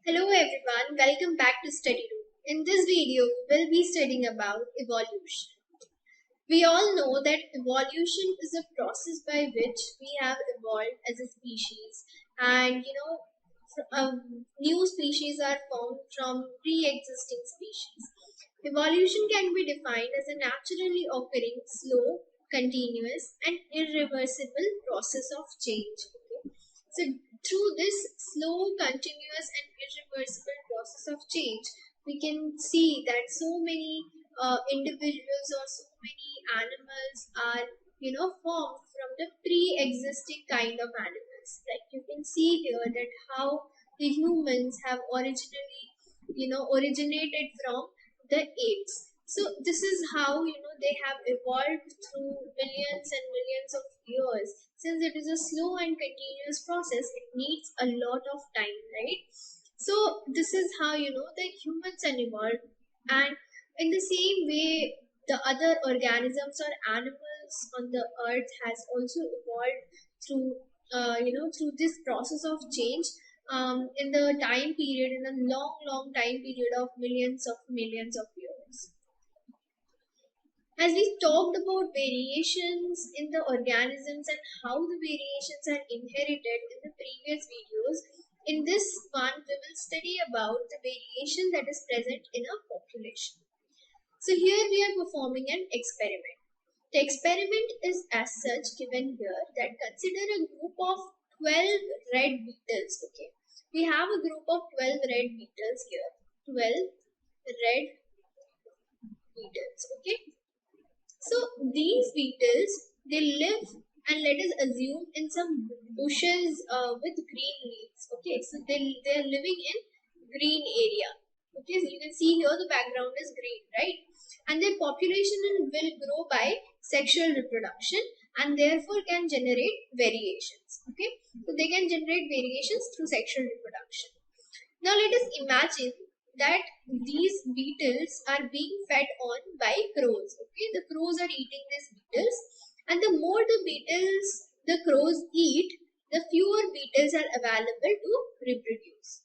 Hello everyone, welcome back to Study Room. In this video, we'll be studying about evolution. We all know that evolution is a process by which we have evolved as a species, and new species are formed from pre-existing species. Evolution can be defined as a naturally occurring, slow, continuous, and irreversible process of change. Okay? So, through this slow, continuous, and irreversible process of change, we can see that so many individuals or so many animals are formed from the pre-existing kind of animals. Like you can see here that how the humans have originally originated from the apes. So this is how they have evolved through millions and millions of years. Since it is a slow and continuous process, it needs a lot of time, right? So this is how the humans are evolved, and in the same way, the other organisms or animals on the earth has also evolved through through this process of change, in the time period, in a long time period of millions of years. As we talked about variations in the organisms and how the variations are inherited in the previous videos, in this one we will study about the variation that is present in a population. So here we are performing an experiment. The experiment is as such given here that consider a group of 12 red beetles. Okay, we have a group of 12 red beetles here. 12 red beetles. Okay, so these beetles, they live, and let us assume, in some bushes with green leaves. Okay, so they are living in green area. Okay, so you can see here the background is green, right? And their population will grow by sexual reproduction and therefore can generate variations. Okay, so they can generate variations through sexual reproduction. Now let us imagine that these beetles are being fed on by crows. Okay, the crows are eating these beetles, and the more the crows eat, the fewer beetles are available to reproduce.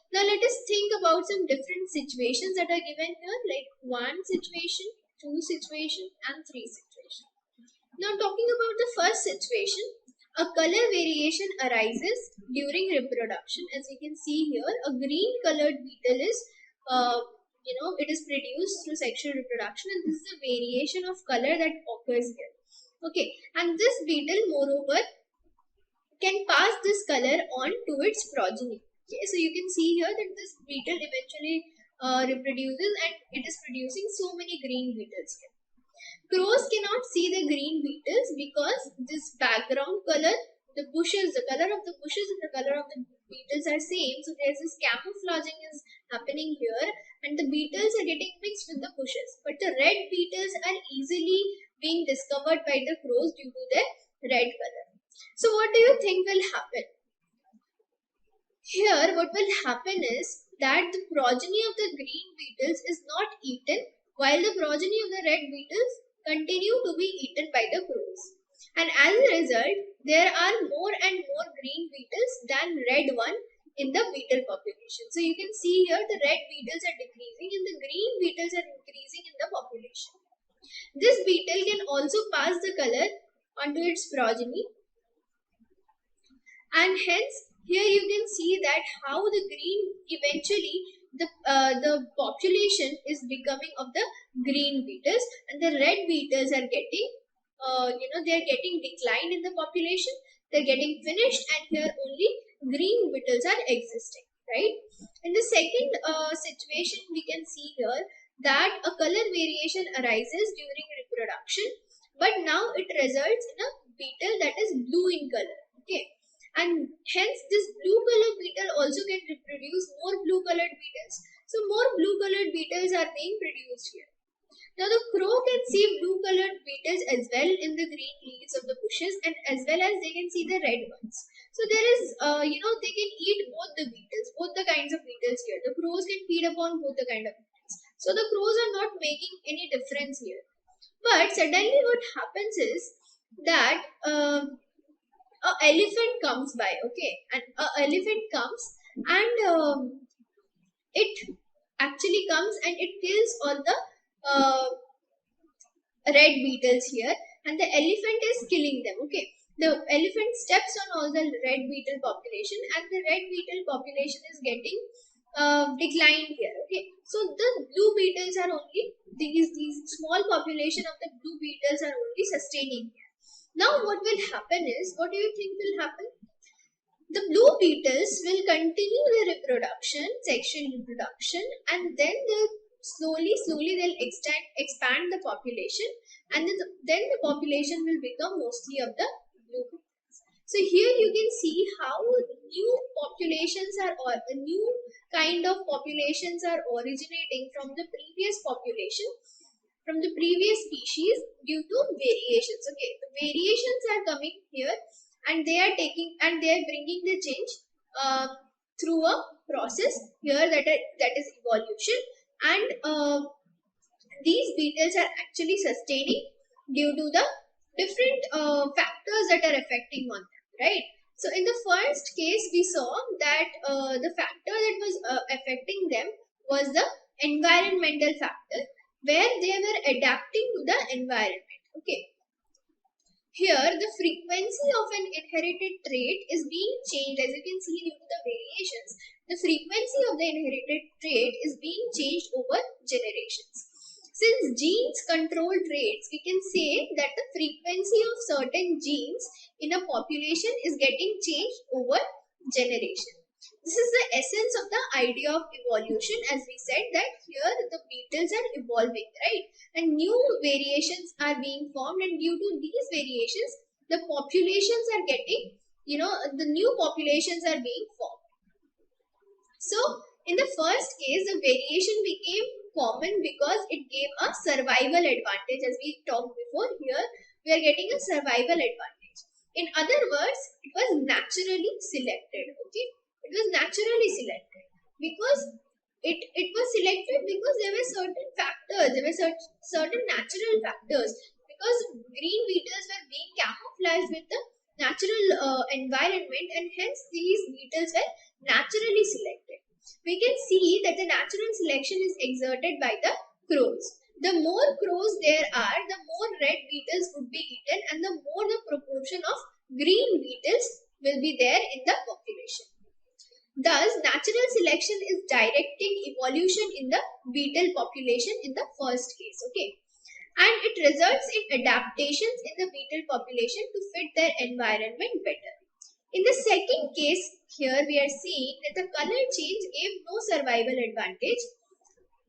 Now let us think about some different situations that are given here, like one situation, two situation, and three situation. Now talking about the first situation, a color variation arises during reproduction. As you can see here, a green colored beetle is, it is produced through sexual reproduction, and this is a variation of color that occurs here. Okay, and this beetle, moreover, can pass this color on to its progeny. Okay, so you can see here that this beetle eventually reproduces, and it is producing so many green beetles here. Crows cannot see the green beetles because this background color, the color of the bushes and the color of the beetles are same. So there's this camouflaging is happening here, and the beetles are getting mixed with the bushes. But the red beetles are easily being discovered by the crows due to their red color. So what do you think will happen? Here, what will happen is that the progeny of the green beetles is not eaten, while the progeny of the red beetles continue to be eaten by the crows. And as a result, there are more and more green beetles than red one in the beetle population. So you can see here the red beetles are decreasing and the green beetles are increasing in the population. This beetle can also pass the color onto its progeny, and hence here you can see that how the green eventually the population is becoming of the green beetles, and the red beetles are getting they are getting declined in the population, they're getting finished, and here only green beetles are existing, right? In the second situation, we can see here that a color variation arises during reproduction, but now it results in a beetle that is blue in color. Okay, and hence this blue colored beetle also can reproduce more blue colored beetles. So more blue colored beetles are being produced here. Now the crow can see blue colored beetles as well in the green leaves of the bushes, and as well as they can see the red ones. So there is, they can eat both the beetles, both the kinds of beetles here. The crows can feed upon both the kind of beetles. So the crows are not making any difference here. But suddenly what happens is that a elephant comes by. Okay, and a elephant comes, and it actually comes and it kills all the red beetles here, and the elephant is killing them. Okay, the elephant steps on all the red beetle population, and the red beetle population is getting declined here. Okay, so the blue beetles are only these small population of the blue beetles are only sustaining here. Now what will happen is, what do you think will happen? The blue beetles will continue their reproduction, sexual reproduction, and then they'll slowly they'll expand the population, and then the population will become mostly of the blue beetles. So here you can see how new populations are, or the new kind of populations are originating from the previous population, from the previous species, due to variations. Okay, the variations are coming here, and they are bringing the change through a process here, that is evolution, and these beetles are actually sustaining due to the different factors that are affecting on them, right? So in the first case we saw that the factor that was affecting them was the environmental factor, where they were adapting to the environment. Okay, here, the frequency of an inherited trait is being changed. As you can see due to the variations, the frequency of the inherited trait is being changed over generations. Since genes control traits, we can say that the frequency of certain genes in a population is getting changed over generation. This is the essence of the idea of evolution, as we said that here the beetles are evolving, right? And new variations are being formed, and due to these variations, the populations are getting, the new populations are being formed. So, in the first case, the variation became common because it gave a survival advantage. As we talked before, here we are getting a survival advantage. In other words, it was naturally selected. Okay, it was naturally selected because it was selected because there were certain factors, there were certain natural factors, because green beetles were being camouflaged with the natural environment, and hence these beetles were naturally selected. We can see that the natural selection is exerted by the crows. The more crows there are, the more red beetles would be eaten, and the more the proportion of green beetles will be there in the population. Thus, natural selection is directing evolution in the beetle population in the first case. Okay, and it results in adaptations in the beetle population to fit their environment better. In the second case, here we are seeing that the color change gave no survival advantage,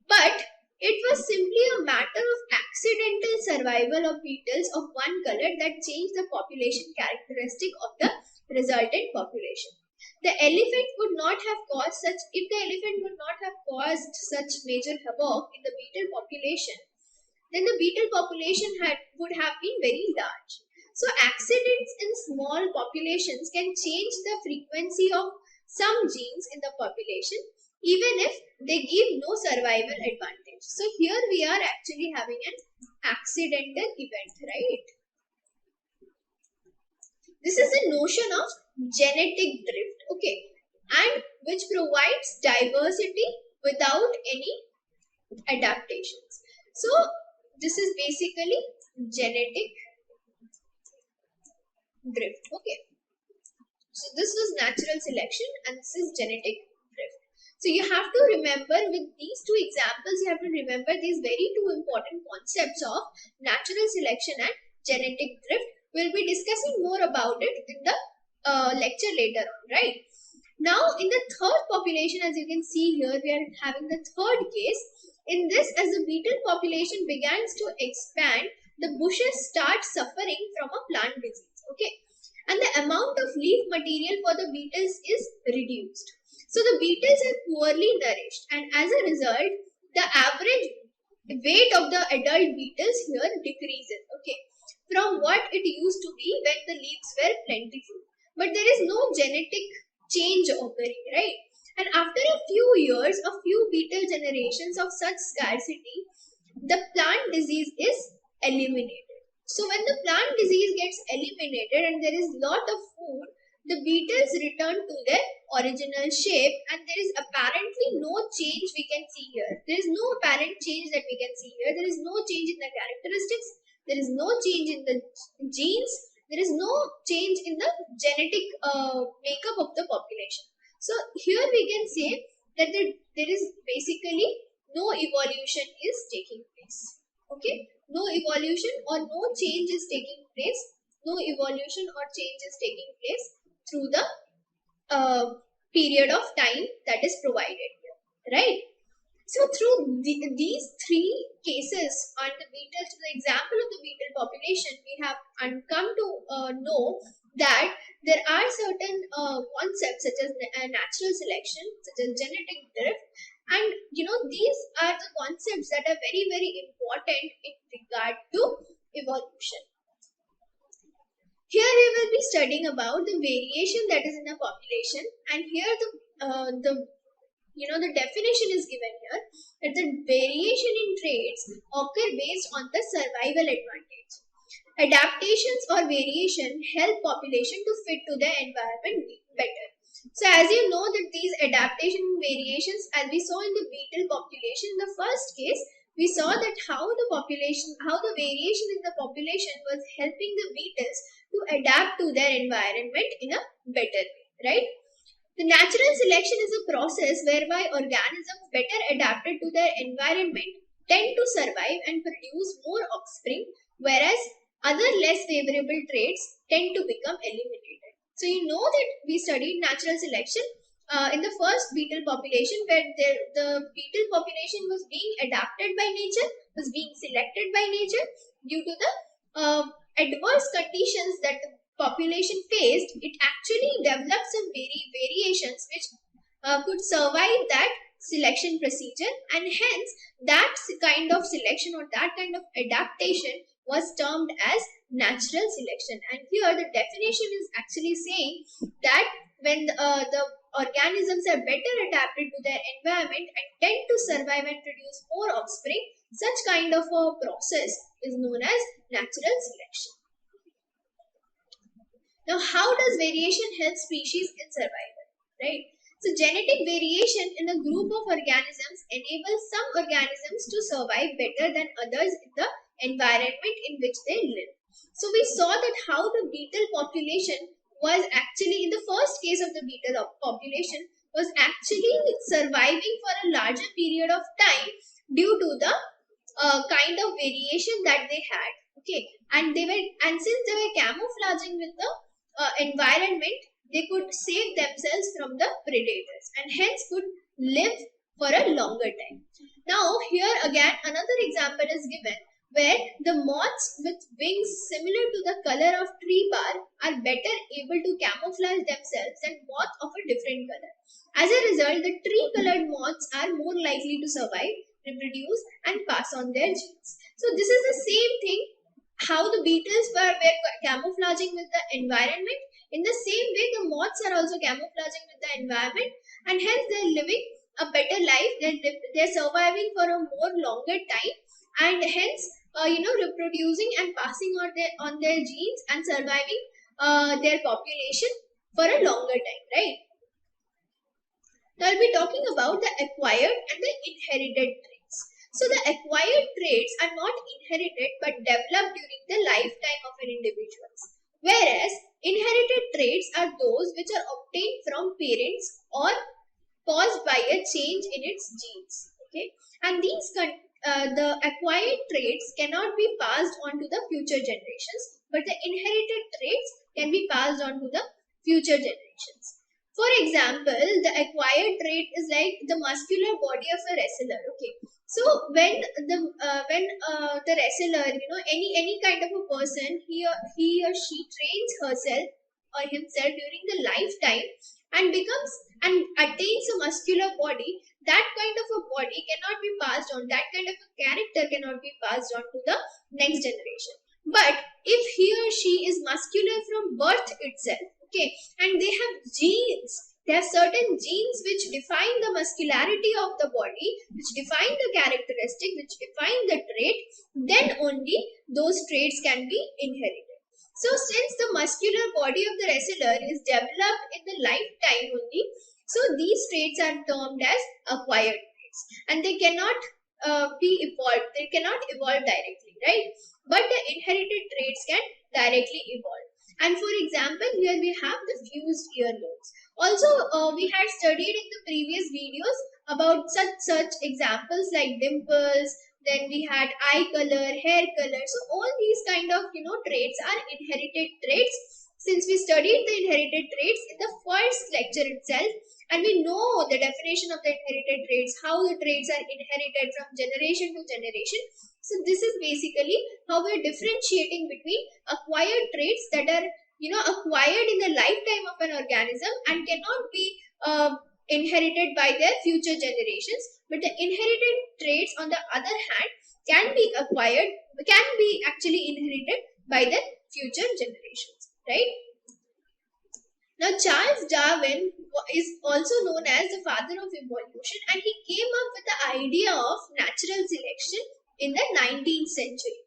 but it was simply a matter of accidental survival of beetles of one color that changed the population characteristic of the resultant population. The elephant would not have caused such, if the elephant would not have caused such major havoc in the beetle population, then the beetle population would have been very large. So accidents in small populations can change the frequency of some genes in the population, even if they give no survival advantage. So here we are actually having an accidental event, right? This is the notion of genetic drift, okay, and which provides diversity without any adaptations. So this is basically genetic drift. Okay, so this was natural selection and this is genetic drift. So you have to remember, with these two examples, you have to remember these very two important concepts of natural selection and genetic drift. We'll be discussing more about it in the lecture later on, right? Now in the third population, as you can see here, we are having the third case. In this, as the beetle population begins to expand, the bushes start suffering from a plant disease. Okay, and the amount of leaf material for the beetles is reduced. So the beetles are poorly nourished, and as a result, the average weight of the adult beetles here decreases. Okay, from what it used to be when the leaves were plentiful. But there is no genetic change occurring, right? And after a few years, a few beetle generations of such scarcity, the plant disease is eliminated. So when the plant disease gets eliminated and there is lot of food, the beetles return to their original shape, and there is apparently no change we can see here. There is no apparent change that we can see here. There is no change in the characteristics. There is no change in the genes. There is no change in the genetic makeup of the population. So here we can say that there is basically no evolution is taking place. Okay, no evolution or no change is taking place. No evolution or change is taking place through the period of time that is provided here, right? So through these three cases on the beetles, the example of the beetle population, we have come to know that there are certain concepts such as natural selection, such as genetic drift, and these are the concepts that are very, very important in regard to evolution. Here we will be studying about the variation that is in a population, and here the definition is given here that the variation in traits occur based on the survival advantage. Adaptations or variation help population to fit to the environment better. So as you know that these adaptation variations, as we saw in the beetle population, in the first case, we saw that how the variation in the population was helping the beetles to adapt to their environment in a better way, right? The natural selection is a process whereby organisms better adapted to their environment tend to survive and produce more offspring, whereas other less favorable traits tend to become eliminated. So you know that we studied natural selection in the first beetle population, where the beetle population was being adapted by nature, was being selected by nature due to the adverse conditions that the population faced. It actually developed some variations which could survive that selection procedure, and hence that kind of selection or that kind of adaptation was termed as natural selection. And here the definition is actually saying that when the organisms are better adapted to their environment and tend to survive and produce more offspring, such kind of a process is known as natural selection. Now, how does variation help species in survival, right? So, genetic variation in a group of organisms enables some organisms to survive better than others in the environment in which they live. So, we saw that how the beetle population was actually, in the first case of the beetle population, was actually surviving for a larger period of time due to the kind of variation that they had. Okay, and since they were camouflaging with the environment, they could save themselves from the predators and hence could live for a longer time. Now here again another example is given where the moths with wings similar to the color of tree bark are better able to camouflage themselves than moths of a different color. As a result, the tree-colored moths are more likely to survive, reproduce, and pass on their genes. So this is the same thing, how the beetles were camouflaging with the environment. In the same way, the moths are also camouflaging with the environment, and hence they are living a better life. They are surviving for a more longer time, and hence reproducing and passing on their genes and surviving their population for a longer time, right? Now I'll be talking about the acquired and the inherited traits. So the acquired traits are not inherited but developed during the lifetime of an individual, whereas inherited traits are those which are obtained from parents or caused by a change in its genes. Okay, and these the acquired traits cannot be passed on to the future generations, but the inherited traits can be passed on to the future generations. For example, the acquired trait is like the muscular body of a wrestler. Okay, so when the wrestler, any kind of a person, he or she trains herself or himself during the lifetime and becomes and attains a muscular body, that kind of a body cannot be passed on. That kind of a character cannot be passed on to the next generation. But if he or she is muscular from birth itself, okay, and they have genes, they have certain genes which define the muscularity of the body, which define the characteristic, which define the trait, then only those traits can be inherited. So since the muscular body of the wrestler is developed in the lifetime only, so these traits are termed as acquired traits, and they cannot be evolved. They cannot evolve directly, right? But the inherited traits can directly evolve. And for example, here we have the fused earlobes. Also, we had studied in the previous videos about such examples like dimples. Then we had eye color, hair color. So all these kind of traits are inherited traits. Since we studied the inherited traits in the first lecture itself, and we know the definition of the inherited traits, how the traits are inherited from generation to generation. So this is basically how we are differentiating between acquired traits that are acquired in the lifetime of an organism and cannot be inherited by their future generations, but the inherited traits on the other hand can be actually inherited by the future generations, right? Now, Charles Darwin is also known as the father of evolution, and he came up with the idea of natural selection in the 19th century.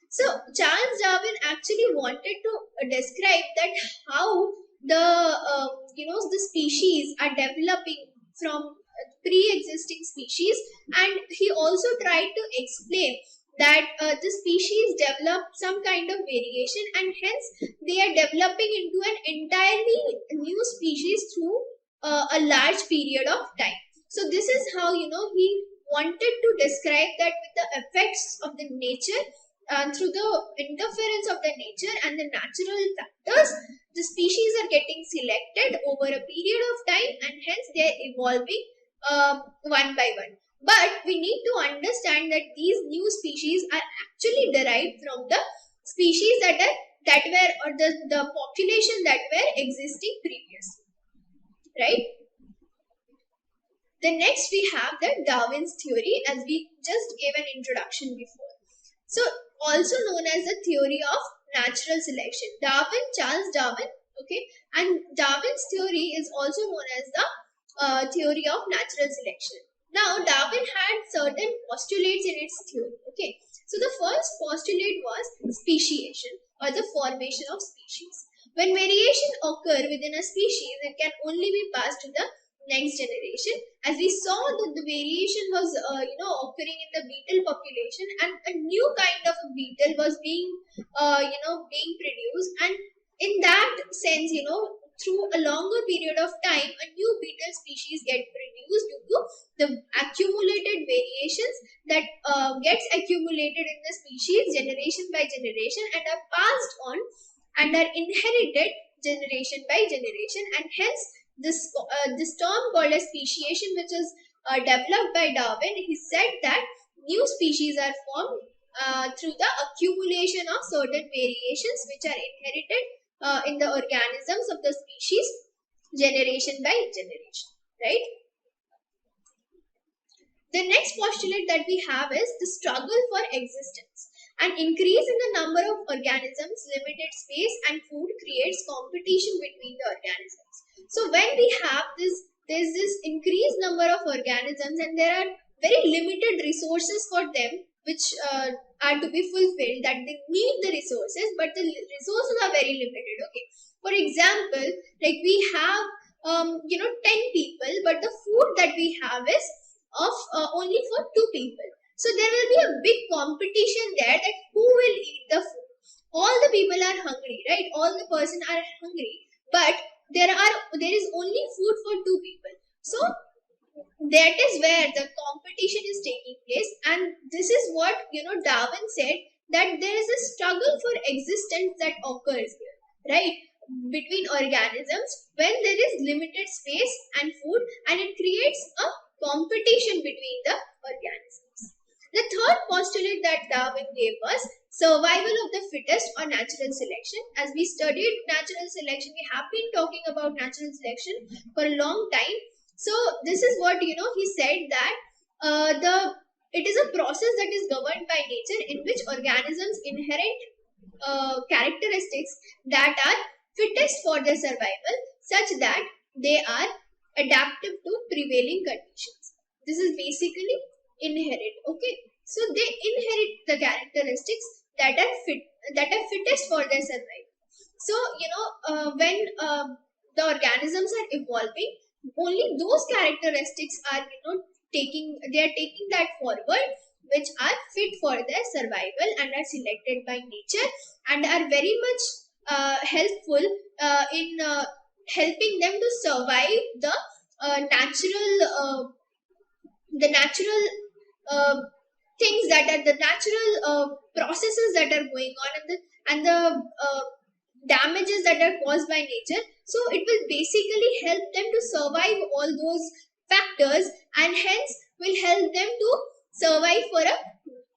So, Charles Darwin actually wanted to describe that how the species are developing from pre-existing species, and he also tried to explain that the species develop some kind of variation, and hence they are developing into an entirely new species through a large period of time. So this is how he wanted to describe that with the effects of the nature, through the interference of the nature and the natural factors, the species are getting selected over a period of time, and hence they are evolving one by one. But we need to understand that these new species are actually derived from the species that were, or the population that were existing previously, right? The next we have the Darwin's theory, as we just gave an introduction before. So also known as the theory of natural selection. Charles Darwin, okay, and Darwin's theory is also known as the theory of natural selection. Now, Darwin had certain postulates in its theory, okay. So the first postulate was speciation, or the formation of species. When variation occur within a species, it can only be passed to the next generation. As we saw that the variation was occurring in the beetle population, and a new kind of a beetle was being produced, and in that sense, through a longer period of time, a new beetle species get produced due to the accumulated variations that gets accumulated in the species generation by generation, and are passed on and are inherited generation by generation. And hence this term called as speciation, which is developed by Darwin, he said that new species are formed through the accumulation of certain variations which are inherited in the organisms of the species generation by generation, right? The next postulate that we have is the struggle for existence. An increase in the number of organisms, limited space and food creates competition between the organisms. So when we have there's this increased number of organisms, and there are very limited resources for them which are to be fulfilled, that they need the resources, but the resources are very limited, okay. For example, like we have 10 people, but the food that we have is of only for 2 people. So there will be a big competition there, that who will eat the food. All the people are hungry, right? All the person are hungry, but there is only food for 2 people. So that is where the competition is taking place, and this is what Darwin said, that there is a struggle for existence that occurs here, right, between organisms when there is limited space and food, and it creates a competition between the organisms. The third postulate that Darwin gave was survival of the fittest, or natural selection. As we studied natural selection, we have been talking about natural selection for a long time. So this is what he said, that it is a process that is governed by nature, in which organisms inherit characteristics that are fittest for their survival, such that they are adaptive to prevailing conditions. This is basically inherit, okay. So they inherit the characteristics that are fittest for their survival. So when the organisms are evolving, only those characteristics are taking that forward, which are fit for their survival and are selected by nature and are very much helpful in helping them to survive the natural uh, things that are the natural processes that are going on, and the damages that are caused by nature. So it will basically help them to survive all those factors, and hence will help them to survive for a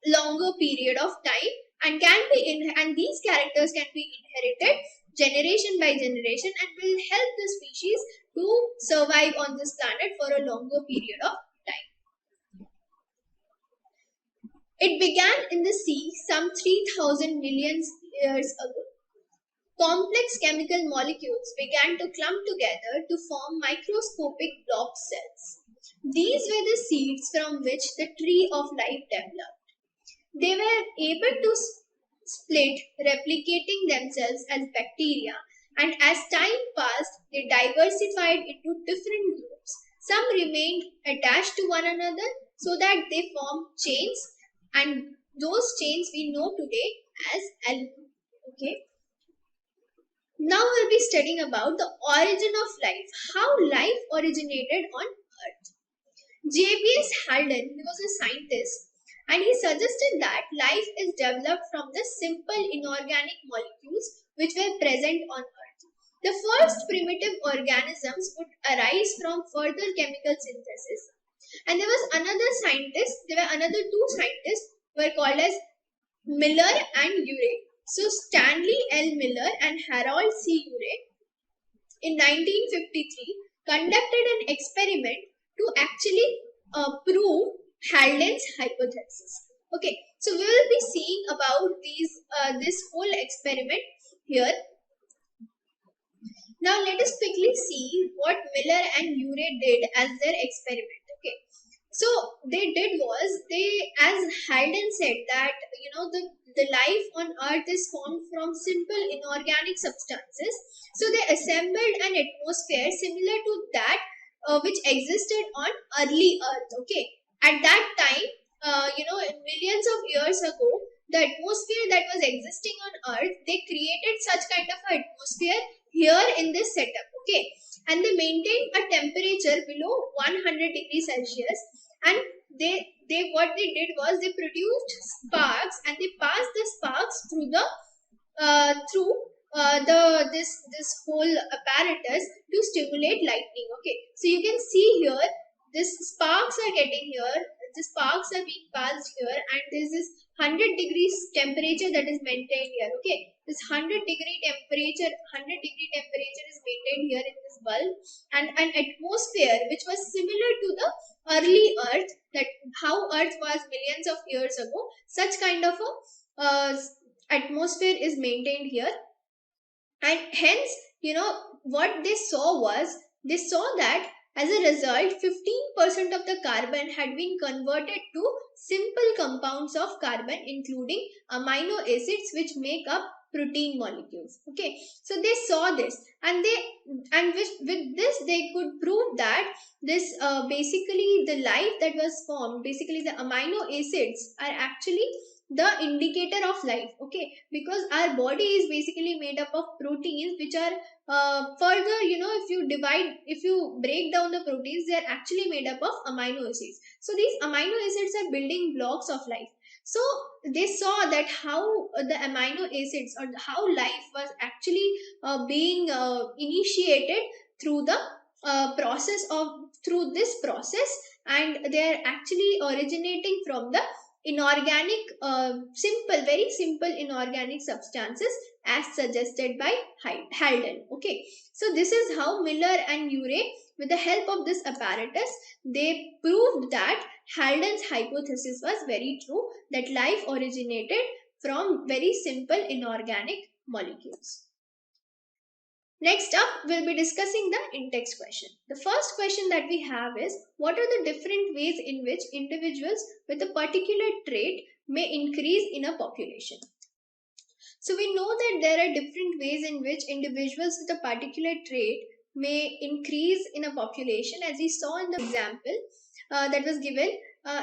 longer period of time, and and these characters can be inherited generation by generation and will help the species to survive on this planet for a longer period of time. It began in the sea some 3,000 million years ago. Complex chemical molecules began to clump together to form microscopic blob cells. These were the seeds from which the tree of life developed. They were able to split, replicating themselves as bacteria, and as time passed, they diversified into different groups. Some remained attached to one another so that they formed chains, and those chains we know today as algae. Okay. Now we'll be studying about the origin of life, how life originated on Earth. J.B.S. Halden, he was a scientist, and he suggested that life is developed from the simple inorganic molecules which were present on Earth. The first primitive organisms would arise from further chemical synthesis. And there were another two scientists who were called as Miller and Urey. So Stanley L. Miller and Harold C. Urey in 1953 conducted an experiment to actually prove Halden's hypothesis. Okay, so we will be seeing about this whole experiment here. Now let us quickly see what Miller and Urey did as their experiment. Okay, so they did was as Halden said, that the life on Earth is formed from simple inorganic substances. So they assembled an atmosphere similar to that which existed on early Earth. Okay, at that time, millions of years ago, the atmosphere that was existing on Earth, they created such kind of an atmosphere here in this setup. Okay, and they maintained a temperature below 100 degrees Celsius, and they what they did was they produced sparks, and they passed the sparks through the this whole apparatus to stimulate lightning. Okay, so you can see here, this sparks are getting here, the sparks are being passed here, and there's this 100 degrees temperature that is maintained here. Okay, this 100 degree temperature is maintained here in this bulb, and an atmosphere which was similar to the early Earth, that how Earth was millions of years ago, such kind of a atmosphere is maintained here. And hence, what they saw was, they saw that as a result, 15% of the carbon had been converted to simple compounds of carbon, including amino acids which make up protein molecules. Okay, so they saw this, and with this they could prove that this basically the life that was formed, basically the amino acids are actually the indicator of life. Okay, because our body is basically made up of proteins which are further, if you break down the proteins, they are actually made up of amino acids. So these amino acids are building blocks of life. So they saw that how the amino acids, or how life was actually being initiated through the through this process, and they are actually originating from the inorganic, very simple inorganic substances as suggested by Halden. Okay, so this is how Miller and Urey, with the help of this apparatus, they proved that Halden's hypothesis was very true, that life originated from very simple inorganic molecules. Next up, we'll be discussing the in-text question. The first question that we have is, what are the different ways in which individuals with a particular trait may increase in a population? So we know that there are different ways in which individuals with a particular trait may increase in a population, as we saw in the example that was given.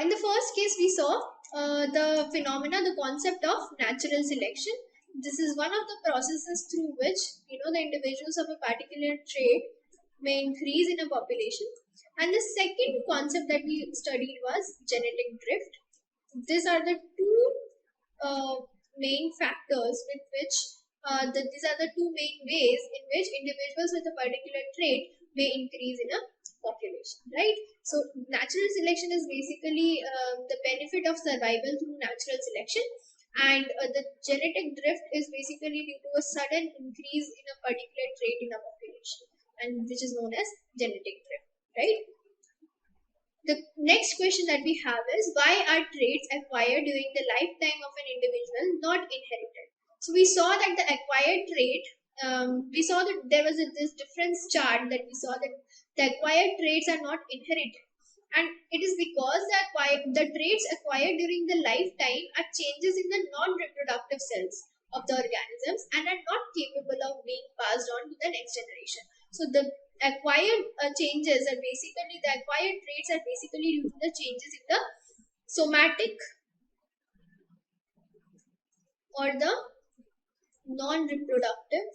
In the first case, we saw the phenomena, the concept of natural selection. This is one of the processes through which the individuals of a particular trait may increase in a population. And the second concept that we studied was genetic drift. These are the two uh, main factors with which these are the two main ways in which individuals with a particular trait may increase in a population, right? So natural selection is basically the benefit of survival through natural selection, and the genetic drift is basically due to a sudden increase in a particular trait in a population, and which is known as genetic drift, right? The next question that we have is, why are traits acquired during the lifetime of an individual not inherited? So we saw that the acquired trait, we saw that there was this difference chart that we saw that the acquired traits are not inherited. And it is because the traits acquired during the lifetime are changes in the non-reproductive cells of the organisms and are not capable of being passed on to the next generation. So the acquired changes are basically the acquired traits are basically due to the changes in the somatic or the non-reproductive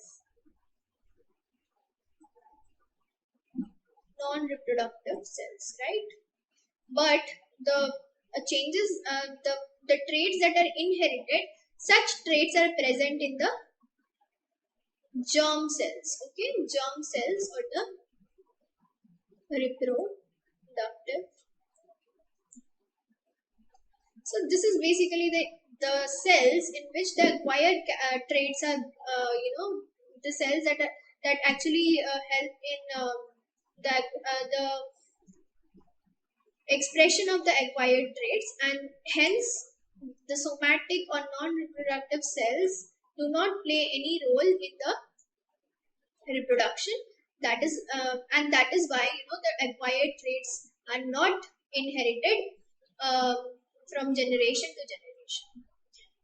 cells, right? But the changes, the traits that are inherited, such traits are present in the germ cells, okay, germ cells or the reproductive. So this is basically the cells in which the acquired traits are, the cells that actually help in the expression of the acquired traits, and hence the somatic or non-reproductive cells do not play any role in the reproduction. That is and that is why the acquired traits are not inherited from generation to generation.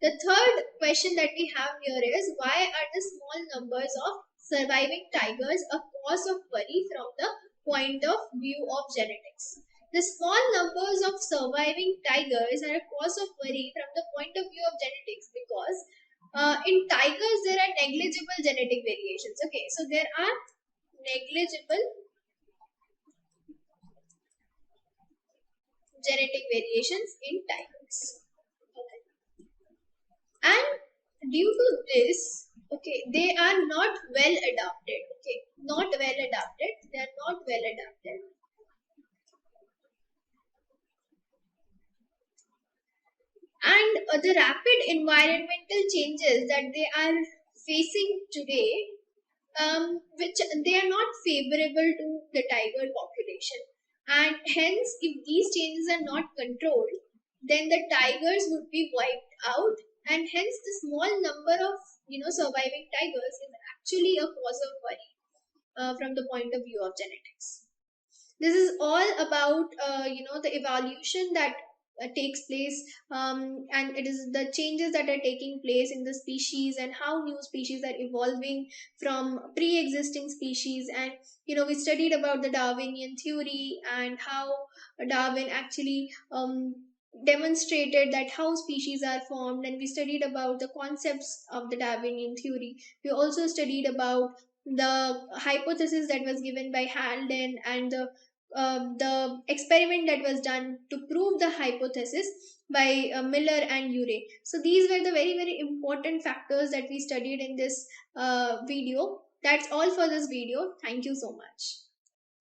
The third question that we have here is, why are the small numbers of surviving tigers a cause of worry from the point of view of genetics? The small numbers of surviving tigers are a cause of worry from the point of view of genetics because in tigers there are negligible genetic variations. Okay, so there are negligible genetic variations in tigers. Okay. And due to this, okay, they are not well adapted. Okay, not well adapted. They are not well adapted. And the rapid environmental changes that they are facing today, which they are not favorable to the tiger population, and hence if these changes are not controlled, then the tigers would be wiped out, and hence the small number of surviving tigers is actually a cause of worry from the point of view of genetics. This is all about the evolution that takes place, and it is the changes that are taking place in the species and how new species are evolving from pre-existing species. And we studied about the Darwinian theory and how Darwin actually demonstrated that how species are formed, and we studied about the concepts of the Darwinian theory. We also studied about the hypothesis that was given by Halden and the experiment that was done to prove the hypothesis by Miller and Urey. So these were the very, very important factors that we studied in this video. That's all for this video. Thank you so much.